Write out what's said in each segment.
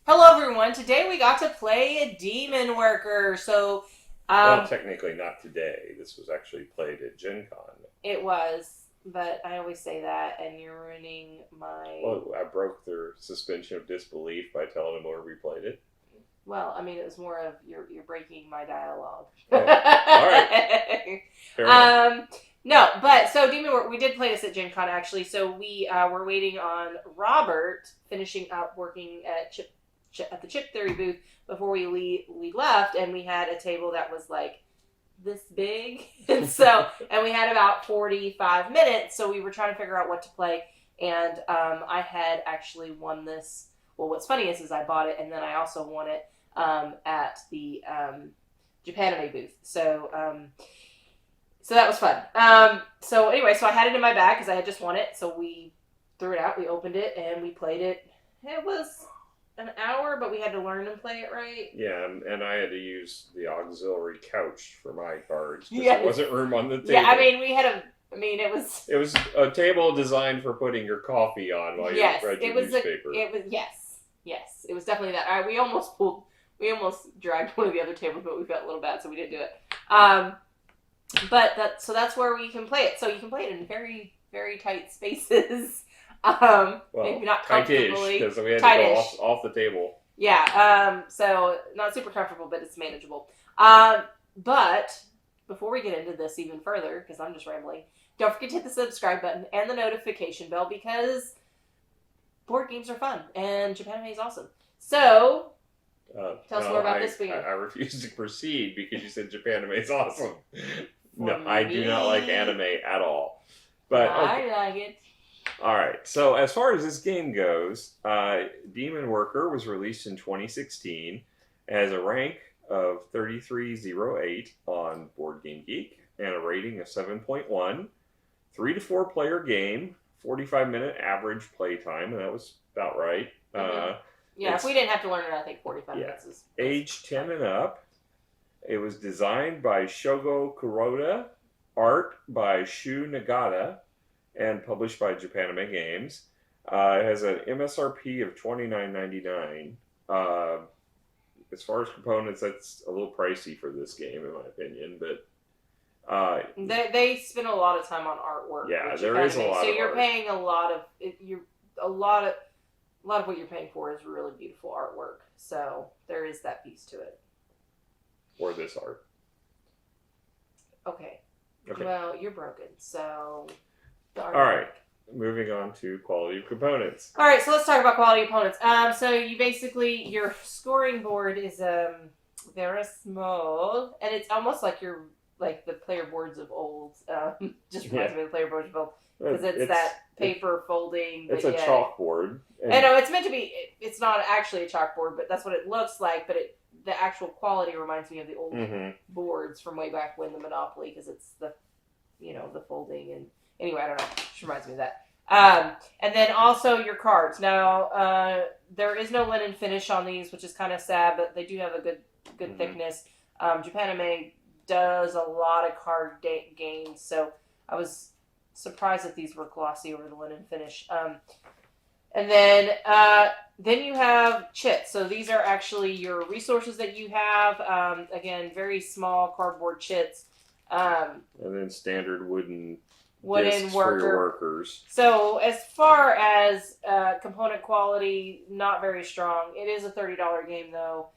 Hello, everyone. Today we got to play a demon worker. Well, technically not today. This was actually played at Gen Con. It was, but I always say that, and you're ruining my. Well, I broke their suspension of disbelief by telling them where we played it. Well, I mean, it was more of you're breaking my dialogue. Oh, all right. Fair enough. No, but so Demon Worker, we did play this at Gen Con actually. So we were waiting on Robert finishing up working at the Chip Theory booth before we left, and we had a table that was like this big, and we had about 45 minutes, so we were trying to figure out what to play, and I had actually won this. Well, what's funny is I bought it, and then I also won it at the Japanime booth, so that was fun. So anyway, so I had it in my bag because I had just won it, so we threw it out, we opened it, and we played it. It was an hour, but we had to learn and play it right. Yeah, and I had to use the auxiliary couch for my cards because Yes. there wasn't room on the table. Yeah, I mean, it was... It was a table designed for putting your coffee on while you read your newspaper. Yes. It was definitely that. We almost dragged one of the other tables, but we felt a little bad, so we didn't do it. But that's where we can play it. So you can play it in very, very tight spaces. Maybe not comfortably. Because we had to go off the table. Yeah, so not super comfortable, but it's manageable. But before we get into this even further, because I'm just rambling, don't forget to hit the subscribe button and the notification bell because board games are fun and Japanime is awesome. So, tell us more about this week. I refuse to proceed because you said Japanime is awesome. No, I do not like anime at all. But I like it. Alright, so as far as this game goes, Demon Worker was released in 2016 as a rank of 3308 on Board Game Geek and a rating of 7.1. 3 to 4 player game, 45-minute average play time, and that was about right. Yeah, if we didn't have to learn it, I think 45 minutes is... Age 10 and up. It was designed by Shogo Kuroda, art by Shu Nagata, and published by Japanime Games. It has an MSRP of $29.99. As far as components, that's a little pricey for this game, in my opinion. But they spend a lot of time on artwork. Yeah, there is a lot. So of you're art. paying a lot of what you're paying for is really beautiful artwork. So there is that piece to it. Or this art. Okay. Well, you're broken, so... All right, moving on to quality of components. All right, so let's talk about quality components. So you basically, your scoring board is very small, and it's almost like the player boards of old. Just reminds me of the player boards of old because it's that paper folding. It's a chalkboard. I know it's meant to be. It's not actually a chalkboard, but that's what it looks like. But the actual quality reminds me of the old boards from way back when the Monopoly, because it's the folding and. Anyway, I don't know. It just reminds me of that. And then also your cards. Now, there is no linen finish on these, which is kind of sad, but they do have a good thickness. Japanime does a lot of card games, so I was surprised that these were glossy over the linen finish. And then you have chits. So these are actually your resources that you have. Again, very small cardboard chits. And then standard wooden worker. For your workers. So as far as component quality, not very strong. It is a $30 game though.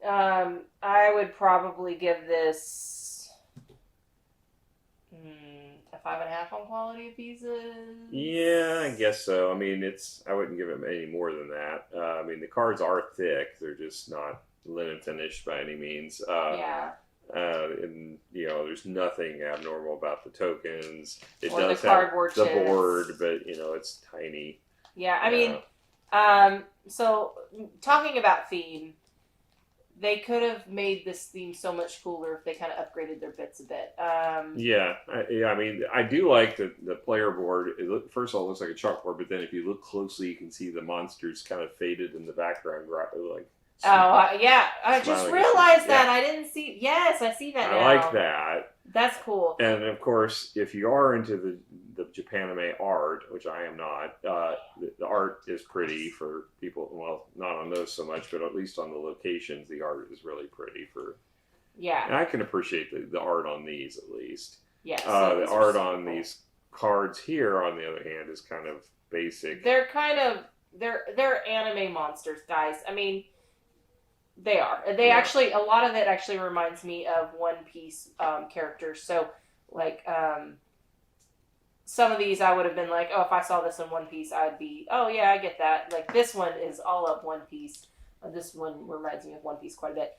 I would probably give this a 5.5 on quality of pieces. Yeah, I guess so. I mean, I wouldn't give it any more than that. I mean, the cards are thick. They're just not linen finished by any means. Yeah. And there's nothing abnormal about the tokens. It or does the cardboard have the board, but it's tiny. Yeah, I mean, so talking about theme, they could have made this theme so much cooler if they kind of upgraded their bits a bit. Yeah, I mean, I do like the player board. First of all, it looks like a chalkboard, but then if you look closely, you can see the monsters kind of faded in the background, like. Yeah, I just realized that. I didn't see... Yes, I see that now. I like that. That's cool. And of course, if you are into the Japanime art, which I am not, the art is pretty for people. Well, not on those so much, but at least on the locations, the art is really pretty for. Yeah. And I can appreciate the art on these at least. Yeah. The art on these cards here, on the other hand, is kind of basic. They're kind of they're anime monsters, guys. I mean, they are. They actually, a lot of it actually reminds me of One Piece characters. So, like, some of these I would have been like, oh, if I saw this in One Piece, I'd be, oh yeah, I get that. Like, this one is all up One Piece. This one reminds me of One Piece quite a bit.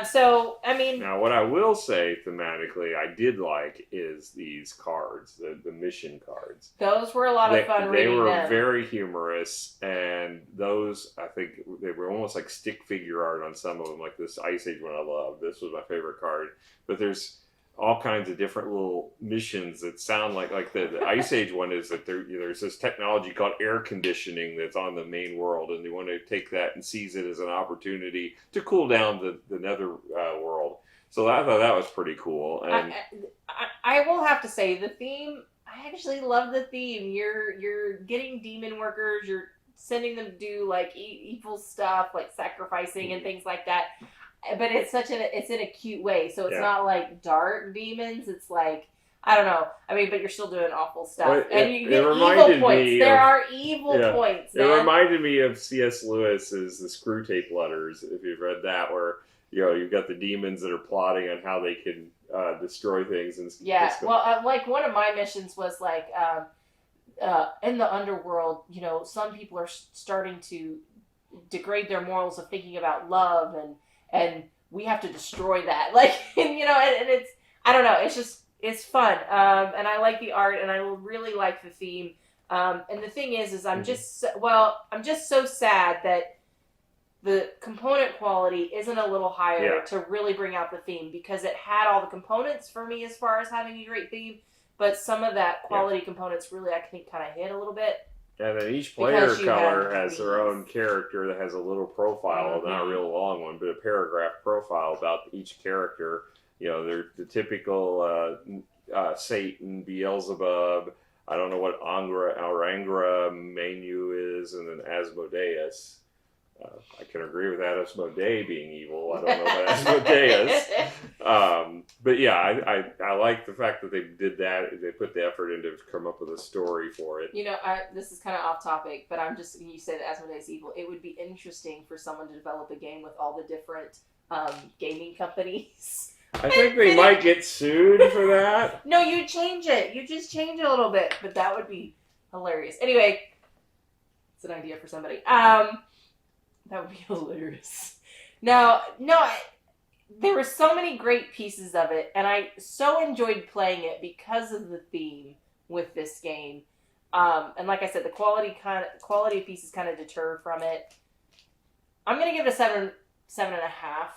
So, I mean... Now, what I will say thematically I did like is these cards, the mission cards. Those were a lot of fun reading them. They were very humorous, and those, I think, they were almost like stick figure art on some of them, like this Ice Age one I love. This was my favorite card. But there's all kinds of different little missions that sound like the Ice Age one is that there's this technology called air conditioning that's on the main world, and you want to take that and seize it as an opportunity to cool down the nether world. So I thought that was pretty cool. And I will have to say the theme. I actually love the theme. You're getting demon workers. You're sending them to do like evil stuff, like sacrificing and things like that. But it's in a cute way. So it's not like dark demons. It's like, I don't know. I mean, but you're still doing awful stuff. Well, and you get evil points. There are evil points, man. It reminded me of C.S. Lewis's The Screw Tape Letters, if you've read that, where, you've got the demons that are plotting on how they can destroy things. And well, like one of my missions was like, in the underworld, some people are starting to degrade their morals of thinking about love and we have to destroy that. Like, and it's, I don't know, it's fun. And I like the art and I really like the theme. And the thing is I'm just so sad that the component quality isn't a little higher to really bring out the theme, because it had all the components for me as far as having a great theme, but some of that quality components really, I think, kind of hit a little bit. And then each player color has their own character that has a little profile, not a real long one, but a paragraph profile about each character. They're the typical Satan, Beelzebub. I don't know what Arangra Manu is, and then Asmodeus. I can agree with Asmodee being evil. I don't know about Asmodeus. But yeah, I like the fact that they did that. They put the effort in to come up with a story for it. This is kind of off topic, but you say that Asmodeus is evil. It would be interesting for someone to develop a game with all the different gaming companies. I think they might get sued for that. No, you change it. You just change it a little bit, but that would be hilarious. Anyway, it's an idea for somebody. That would be hilarious. No, there were so many great pieces of it, and I so enjoyed playing it because of the theme with this game. And like I said, the quality of pieces kind of deter from it. I'm gonna give it a 7.5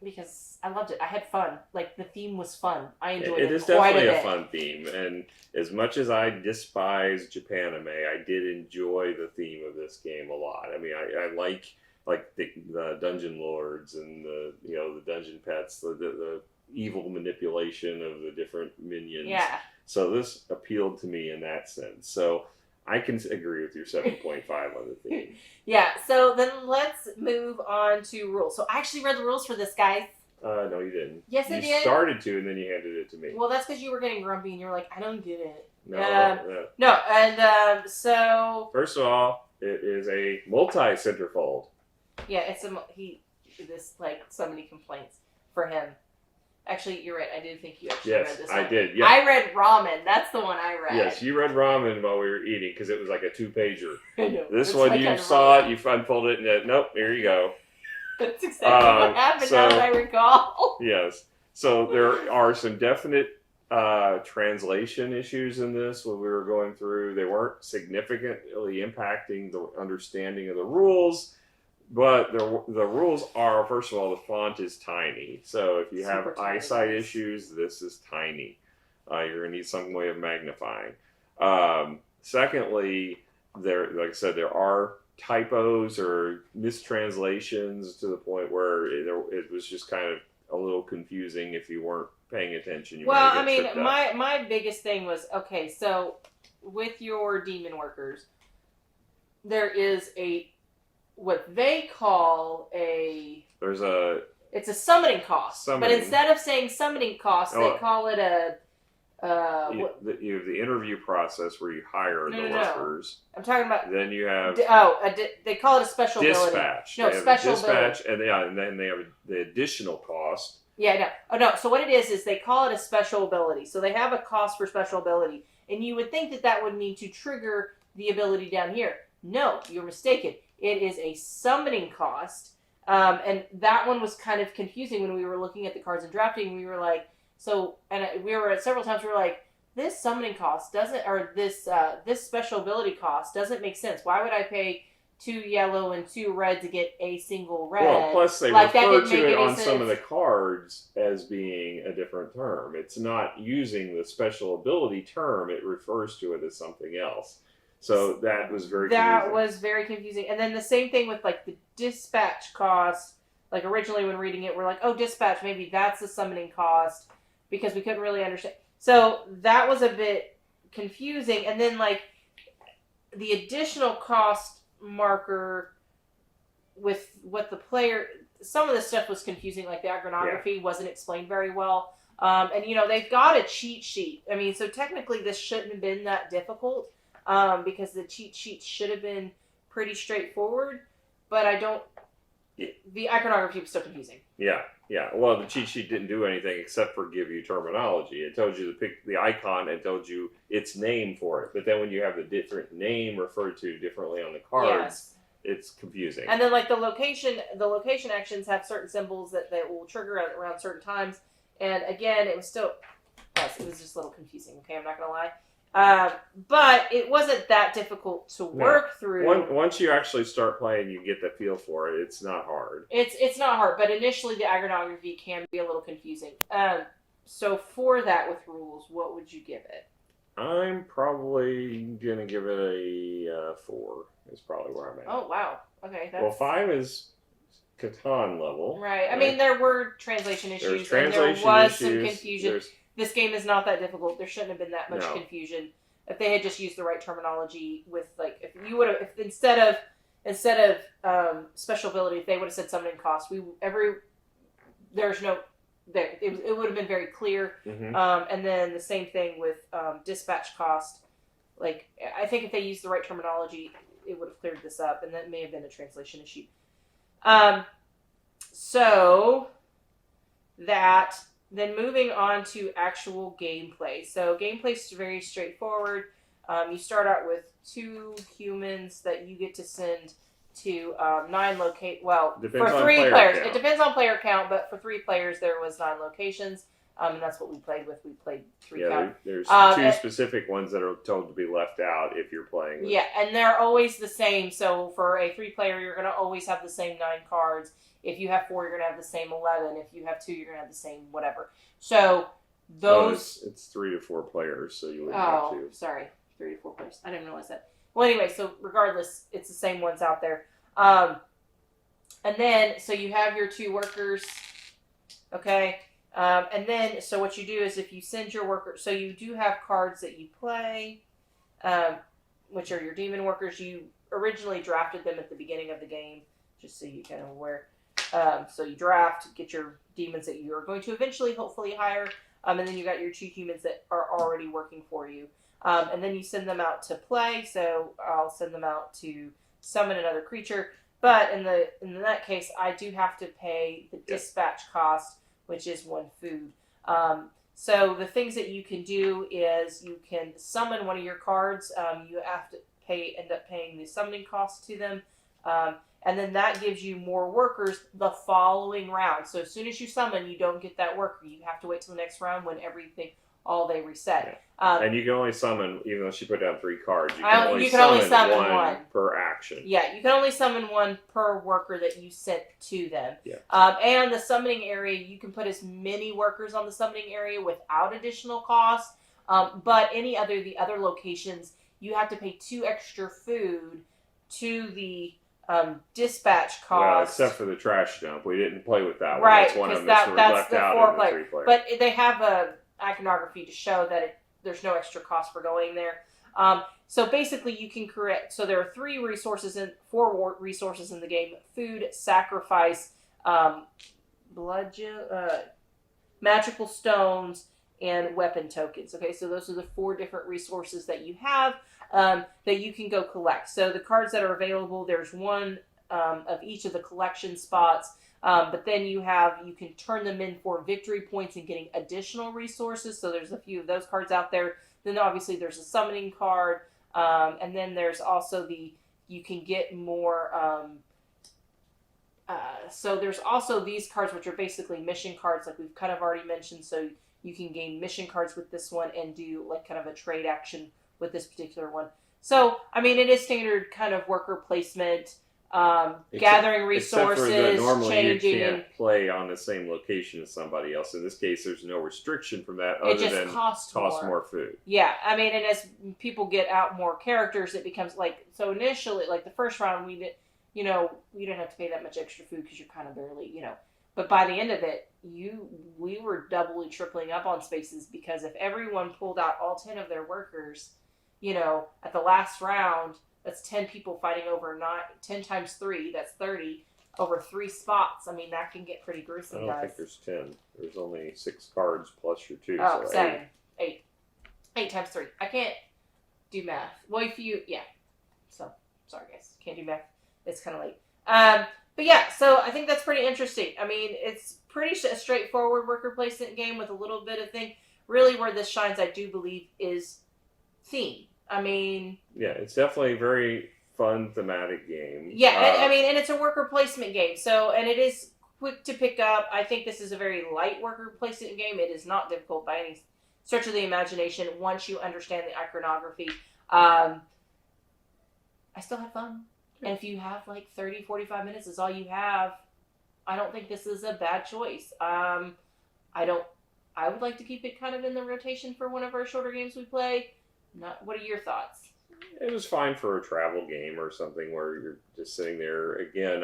because I loved it. I had fun. Like, the theme was fun. I enjoyed it. It is definitely a fun theme, and as much as I despise Japanime, I did enjoy the theme of this game a lot. I mean, I like the dungeon lords and the dungeon pets, the evil manipulation of the different minions. Yeah. So this appealed to me in that sense. So I can agree with your 7.5 on the theme. Yeah, so then let's move on to rules. So I actually read the rules for this, guys. No, you didn't. Yes, I did. You started to, and then you handed it to me. Well, that's because you were getting grumpy, and you were like, I don't get it. No, so... First of all, it is a multi-centerfold. Yeah, so many complaints for him. Actually, you're right. I did think you actually read this one. Yes, I did. Yeah. I read Ramen. That's the one I read. Yes, you read Ramen while we were eating because it was like a 2-pager. I know. This one, you saw it, you unfolded it, and nope, here you go. That's exactly what happened now that I recall. Yes. So there are some definite translation issues in this when we were going through. They weren't significantly impacting the understanding of the rules. But the rules are, first of all, the font is tiny. So if you have eyesight issues, this is tiny. You're going to need some way of magnifying. Secondly, like I said, there are typos or mistranslations to the point where it was just kind of a little confusing if you weren't paying attention. You Well, might I get mean, tripped up. my biggest thing was, okay, so with your demon workers, there is what they call There's a it's a summoning cost. But summoning. instead of saying summoning cost, they Oh, call it a you have the interview process where you hire No. the workers. I'm talking about. Then you have They call it a special ability. dispatch. No, They have special dispatch, ability. and then they have the additional cost. Yeah, no. Oh, no. So what it is they call it a special ability. So they have a cost for special ability. And you would think that that would mean to trigger the ability down here. No, you're mistaken. It is a summoning cost. And that one was kind of confusing when we were looking at the cards and drafting. We were like, we were at several times, we were like, this summoning cost doesn't, or this special ability cost doesn't make sense. Why would I pay 2 yellow and 2 red to get a single red? Well, plus they like, refer to it on some of the cards as being a different term. It's not using the special ability term. It refers to it as something else. So that was very confusing. And then the same thing with like the dispatch cost. Like originally when reading it, we're like, oh, dispatch, maybe that's the summoning cost, because we couldn't really understand. So that was a bit confusing. And then like the additional cost marker with what the player, some of the stuff was confusing, like the iconography wasn't explained very well. And they've got a cheat sheet. I mean, so technically this shouldn't have been that difficult, because the cheat sheet should have been pretty straightforward, but the iconography was so confusing. Yeah. Well, the cheat sheet didn't do anything except for give you terminology. It told you to pick the icon and told you its name for it. But then when you have the different name referred to differently on the cards, it's confusing. And then like the location actions have certain symbols that will trigger around certain times. And again, it was just a little confusing. Okay, I'm not gonna lie. But it wasn't that difficult to work through. Once you actually start playing, you get the feel for it. It's not hard. It's not hard, but initially the iconography can be a little confusing. So for that with rules, what would you give it? I'm probably gonna give it a 4. Is probably where I'm at. Oh wow, okay. Well, 5 is Catan level. Right. I mean, there were translation issues, and there was some confusion. This game is not that difficult. There shouldn't have been that much confusion. If they had just used the right terminology with, like, if instead of special ability, if they would have said summoning cost, it would have been very clear. Mm-hmm. And then the same thing with dispatch cost. Like, I think if they used the right terminology, it would have cleared this up, and that may have been a translation issue. So that. Then moving on to actual gameplay. So gameplay is very straightforward. You start out with 2 humans that you get to send to 9 for 3 players. It depends on player count, but for 3 players there was 9 locations. And that's what we played with. We played 3 count. There's 2 specific ones that are told to be left out if you're playing with. Yeah, and they're always the same. So for a 3 player, you're going to always have the same 9 cards. If you have 4, you're going to have the same 11. If you have 2, you're going to have the same whatever. So those... it's 3 to 4 players, so you would have to... sorry. 3 to 4 players. I didn't realize that. Well, anyway, so regardless, it's the same ones out there. And then, so you have your 2 workers. Okay? And then, so what you do is if you send your worker... So you do have cards that you play, which are your demon workers. You originally drafted them at the beginning of the game, just so you kind of aware. So you draft, get your demons that you are going to eventually, hopefully, hire, and then you got your 2 humans that are already working for you. And then you send them out to play, so I'll send them out to summon another creature. But in that case, I do have to pay the dispatch cost, which is 1 food. So the things that you can do is you can summon one of your cards. You have to end up paying the summoning cost to them. And then that gives you more workers the following round. So as soon as you summon, you don't get that worker. You have to wait till the next round when all they reset. Yeah. And you can only summon, even though she put down 3 cards, you can only summon one per action. Yeah, you can only summon 1 per worker that you sent to them. Yeah. And the summoning area, you can put as many workers on the summoning area without additional cost. But the other locations, you have to pay 2 extra food to the dispatch cost. Well, except for the trash dump, we didn't play with that one. Right, That's one of them that's that's left the out 4 in the player. 3 player. But they have a iconography to show that there's no extra cost for going there. So basically, you can create. So there are 4 resources in the game: food, sacrifice, magical stones, and weapon tokens. Okay, so those are the 4 different resources that you have that you can go collect. So the cards that are available, there's 1 of each of the collection spots. But then you can turn them in for victory points and getting additional resources. So there's a few of those cards out there. Then obviously there's a summoning card. And then there's also you can get more. So there's also these cards, which are basically mission cards, like we've kind of already mentioned. So you can gain mission cards with this one and do like kind of a trade action with this particular one. So, I mean, it is standard kind of worker placement. Gathering resources, except for normally changing. You can't play on the same location as somebody else. In this case, there's no restriction from that It other just than costs more food. Yeah, I mean, and as people get out more characters, it becomes like, so initially, like the first round, we didn't have to pay that much extra food because you're kind of barely, but by the end of it, we were doubly tripling up on spaces because if everyone pulled out all 10 of their workers, at the last round, that's 10 people fighting over 10 times 3, that's 30, over 3 spots. I mean, that can get pretty gruesome, I don't guys. think there's 10. There's only 6 cards plus your 2. Oh, so 7. 8 times 3. I can't do math. Well, so, sorry guys, can't do math. It's kind of late. But yeah, so I think that's pretty interesting. I mean, it's pretty a straightforward worker placement game with a little bit of thing. Really where this shines, I do believe, is theme. I mean... Yeah, it's definitely a very fun thematic game. Yeah, and it's a worker placement game. So, and it is quick to pick up. I think this is a very light worker placement game. It is not difficult by any stretch of the imagination once you understand the iconography. I still had fun. And if you have like 30, 45 minutes is all you have, I don't think this is a bad choice. I would like to keep it kind of in the rotation for one of our shorter games we play. What are your thoughts? It was fine for a travel game or something where you're just sitting there. Again,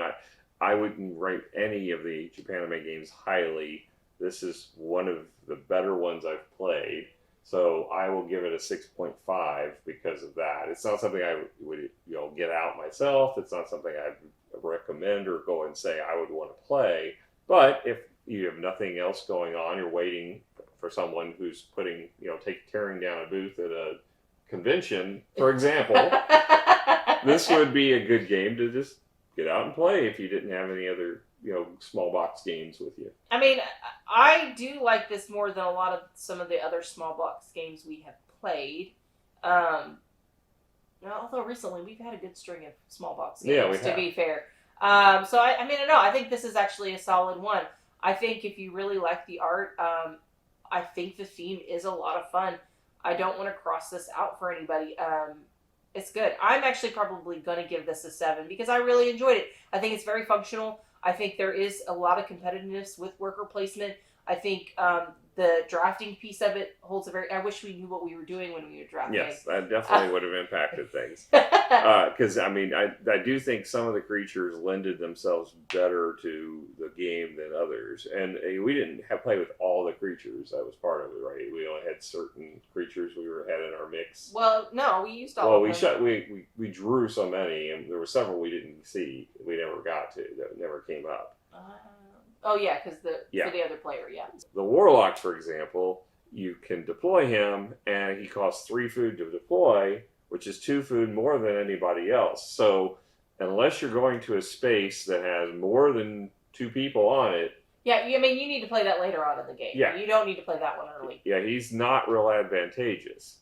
I wouldn't rank any of the Japanime games highly. This is one of the better ones I've played. So I will give it a 6.5 because of that. It's not something I would get out myself. It's not something I would recommend or go and say I would want to play. But if you have nothing else going on, you're waiting for someone who's tearing down a booth at a convention, for example, this would be a good game to just get out and play if you didn't have any other small box games with you. I mean, I do like this more than some of the other small box games we have played. Although recently we've had a good string of small box games, to be fair. So I mean, no, I think this is actually a solid one. I think if you really like the art, I think the theme is a lot of fun. I don't want to cross this out for anybody. It's good. I'm actually probably going to give this a 7 because I really enjoyed it. I think it's very functional. I think there is a lot of competitiveness with worker placement. I think the drafting piece of it holds I wish we knew what we were doing when we were drafting. Yes, that definitely would have impacted things. Because, I mean, I do think some of the creatures lended themselves better to the game than others. And we didn't play with all the creatures. That was part of it, right? We only had certain creatures we had in our mix. Well, no, we used all of them. We drew so many, and there were several we didn't see. We never got to. That never came up. Oh, yeah, because for the other player, yeah. The Warlock, for example, you can deploy him, and he costs 3 food to deploy, which is 2 food more than anybody else. So unless you're going to a space that has more than 2 people on it... Yeah, I mean, you need to play that later on in the game. Yeah. You don't need to play that one early. Yeah, he's not real advantageous.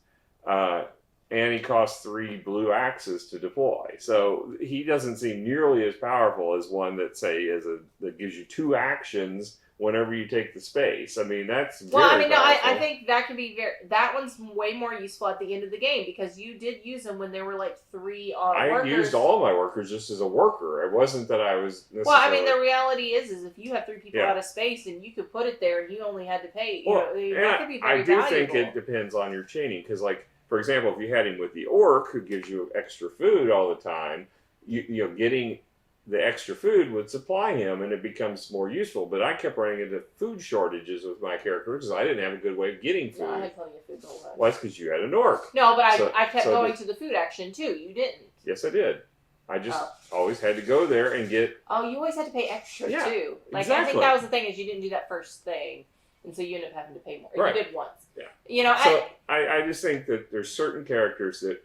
And he costs 3 blue axes to deploy. So he doesn't seem nearly as powerful as one that, that gives you 2 actions whenever you take the space. I mean, that's very powerful. I think that can be that one's way more useful at the end of the game because you did use them when there were like 3 workers. I used all of my workers just as a worker. It wasn't that I was necessarily... Well, I mean, the reality is if you have 3 people out of space and you could put it there and you only had to pay, that could be very valuable. I do think it depends on your chaining because, for example, if you had him with the orc who gives you extra food all the time, getting the extra food would supply him and it becomes more useful. But I kept running into food shortages with my character because I didn't have a good way of getting food. No, I had plenty of food the whole time. Well, that's because you had an orc. No, but So- I kept so going to the food action too. You didn't. Yes, I did. I just always had to go there and get. Oh, you always had to pay extra Yeah, too. Like I exactly. think that was the thing is you didn't do that first thing, and so you ended up having to pay more. Right. You did once. Yeah. You know, So I just think that there's certain characters that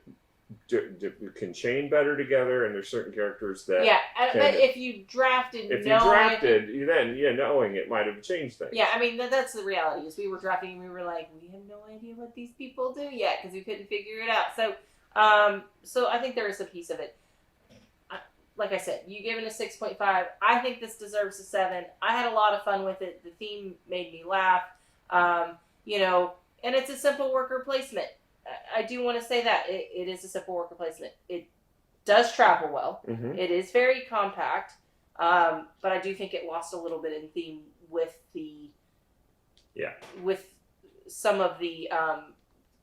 can chain better together, and there's certain characters that but if you drafted, knowing it might have changed things. Yeah, I mean that's the reality. Is we were drafting and we were like, we have no idea what these people do yet because we couldn't figure it out. So I think there is a piece of it. Like I said, you gave it a 6.5. I think this deserves a 7. I had a lot of fun with it. The theme made me laugh. You know, and it's a simple worker placement. I do want to say that it is a simple worker placement. It does travel well. Mm-hmm. It is very compact, but I do think it lost a little bit in theme with some of the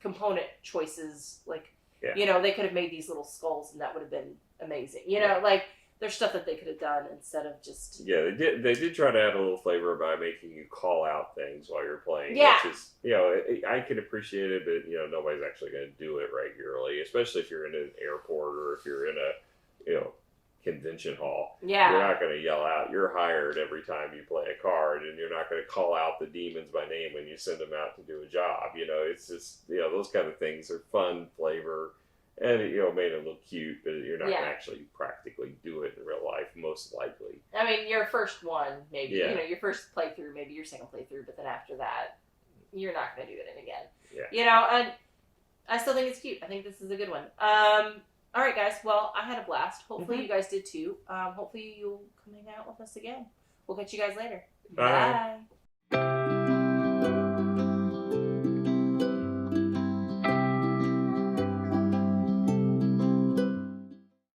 component choices. Like, you know, they could have made these little skulls, and that would have been amazing. You know, like there's stuff that they could have done instead of just. Yeah, they did try to add a little flavor by making you call out things while you're playing. Yeah. Which is, you know, I can appreciate it, but you know, nobody's actually going to do it regularly, especially if you're in an airport or if you're in a, convention hall. Yeah. You're not going to yell out. You're hired every time you play a card, and you're not going to call out the demons by name when you send them out to do a job. You know, it's just, those kind of things are fun flavor. And made it look cute, but you're not going to actually practically do it in real life, most likely. I mean, your first one, maybe. Yeah. Your first playthrough, maybe your second playthrough, but then after that, you're not going to do it again. Yeah. And I still think it's cute. I think this is a good one. All right, guys. Well, I had a blast. Hopefully you guys did too. Hopefully you'll come hang out with us again. We'll catch you guys later. Bye. Bye.